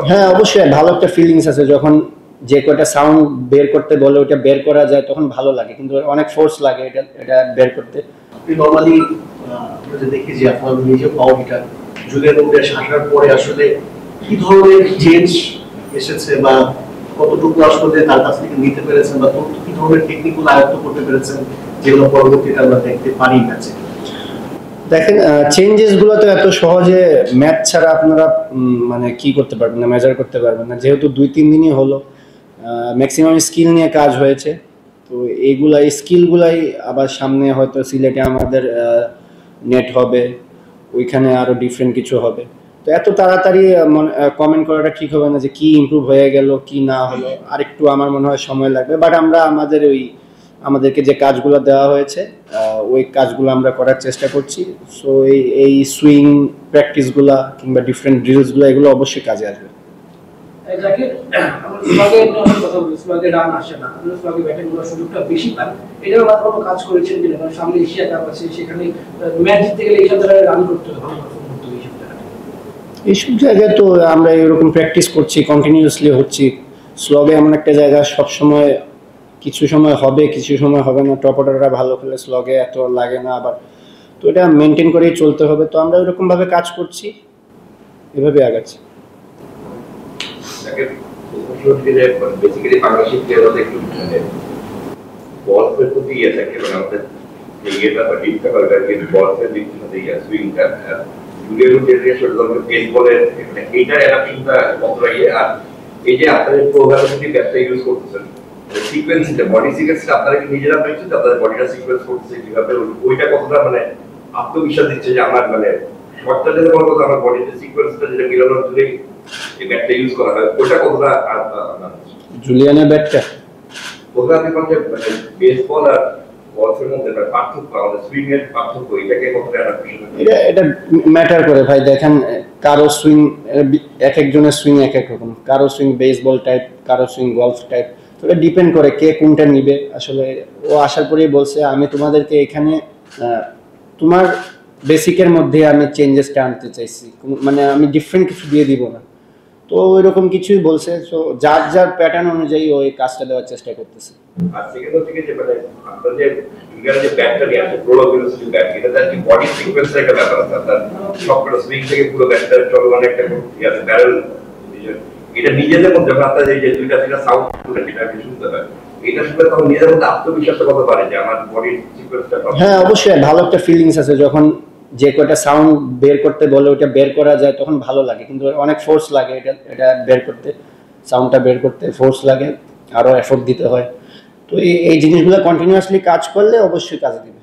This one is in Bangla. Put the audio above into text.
হ্যাঁ অবশ্যই ভালো একটা ফিলিংস আছে যখন যে কয়টা সাউন্ড বের করতে বলে ওটা বের করা যায় তখন ভালো লাগে, কিন্তু অনেক ফোর্স লাগে এটা এটা বের করতে। আপনি নরমালি আমরা দেখি যে আপনার নিজে পাওয়া গিটার জুলিয়ান উডে আসার পরে আসলে কি ধরনের চেঞ্জ এসেছে বা কতটুকু আসলে তার কাছ থেকে নিতে পেরেছেন বা কি ধরনের টেকনিকগুলো আয়ত্ত করতে পেরেছেন যেগুলো পরবর্তীতে আমরা দেখতে পারি কাছে? দেখেন চেঞ্জেস গুলো তো এত সহজে ম্যাথ ছাড়া আপনারা মানে কি করতে পারবেন না, মেজার করতে পারবেন না, যেহেতু 2-3 দিনই হলো। ম্যাক্সিমাম স্কিল নিয়ে কাজ হয়েছে, তো এইগুলাই স্কিলগুলাই আবার সামনে হয়তো সিলেটে আমাদের নেট হবে, ওইখানে আরো ডিফারেন্ট কিছু হবে। তো এত তাড়াতাড়ি কমেন্ট করাটা ঠিক হবে না যে কি ইমপ্রুভ হয়ে গেল কি না হলো, আরেকটু আমার মনে হয় সময় লাগবে। বাট আমরা আমাদেরকে যে কাজগুলো দেওয়া হয়েছে ওই কাজগুলো আমরা করার চেষ্টা করছি। সো এই সুইং প্র্যাকটিসগুলা কিংবা ডিফারেন্ট ড্রিলসগুলো এগুলো অবশ্যই কাজে আসবে। যাকে আমরা স্লগে কথা বলি, স্লগে রান আসে না, আমরা স্লগে ব্যাটিং করার সুযোগটা বেশি পাই। এটার কোনো কাজ করেছেন যে সামনে এশিয়া কাপ আছে, সেখানে ম্যাচ জিততে গেলে এইসব জায়গায় রান করতে হবে। এইসব জায়গায় তো আমরা এরকম প্র্যাকটিস করছি, কন্টিনিউয়াসলি হচ্ছি। স্লগে এমন একটা জায়গা সবসময় কিছু সময় হবে কিছু সময় হবে না, টপ অর্ডাররা ভালো খেলে স্লগে এত লাগে না আবার, তো এটা মেনটেন করেই চলতে হবে। তো আমরা ওইরকম ভাবে কাজ করছি, এভাবে আগাচ্ছি। বেসিক্যালি বাংলাদেশি প্লেয়াররা একটু বল এর প্রতি ইয়ে থাকে, মানে আমাদের ইয়েটা বা ডিপটা বা বল এর দিক থেকে সুইংটা জুলিয়ান জেনারেশন বেসবলের মানে এইটার অ্যাডাপশনটা কতটা ইয়ে। আর এই যে আপনাদের প্রোগ্রামিং ব্যাপটা ইউজ করতেছেন, সিকোয়েন্সটা বডি সিকোয়েন্সটা আপনারা কি নিজেরা পেয়েছেন আপনাদের বডিটা সিকোয়েন্স করতেছে কিভাবে, ওইটা কতটা মানে আত্মবিশ্বাস দিচ্ছে যে আমার মানে শর্টটা যেটা বড় কথা আমার বডিতে সিকোয়েন্সটা যেটা মিলানোর জন্যই এই ব্যাটটা ইউজ করা হয়, ওটা কতটা জুলিয়ানের ব্যাটটা ওটা আপনি মানে বেসবল আর বলের মধ্যে পার্থক্য, আমাদের সুইং এর পার্থক্য, এটাকে কতটা অ্যাডাপশন এটা ম্যাটার করে ভাই। দেখেন কারো সুইং এক একজনের সুইং এক এক রকম, কারো সুইং বেসবল টাইপ, কারো সুইং গলফ টাইপ, তো এটা ডিপেন্ড করে কে কোনটা নিবে। আসলে ও আসার পরেই বলছে আমি তোমাদেরকে এখানে তোমার বেসিকের মধ্যে আমি চেঞ্জেসটা আনতে চাইছি, মানে আমি ডিফারেন্ট কিছু দিয়ে দিব না। তো ওইরকম কিছুই বলছে, তো যার যার প্যাটার্ন অনুযায়ী ওই কাজটা দেওয়ার চেষ্টা করতেছে। আর সেকেন্ড হচ্ছে যে মানে আপনার যে ইন্ডিয়ার যে ব্যাটটা নিয়ে আসে প্রো ভেলোসিটি ব্যাট, এটা তার কি বডি সিকোয়েন্সের একটা ব্যাপার আছে, আপনার সবকটা সুইং থেকে পুরো ব্যাটটা চলমান একটা ইয়াতে প্যারেল, এটা নিজেদের মধ্যে যখন আপনার এই যে দুইটা তিনটা সাউন্ড যেটা আপনি শুনতে পারেন, এটা শুনলে তখন নিজের মধ্যে আত্মবিশ্বাসটা কত পারে যে আমার বডির সিকোয়েন্সটা। হ্যাঁ অবশ্যই ভালো একটা ফিলিংস আছে যখন যে কয়টা সাউন্ড বের করতে বলে ওটা বের করা যায় তখন ভালো লাগে, কিন্তু অনেক ফোর্স লাগে এটা এটা বের করতে, সাউন্ডটা বের করতে ফোর্স লাগে, আরো এফোর্ট দিতে হয়। তো এই জিনিসগুলো কন্টিনিউয়াসলি কাজ করলে অবশ্যই কাজে দিবে।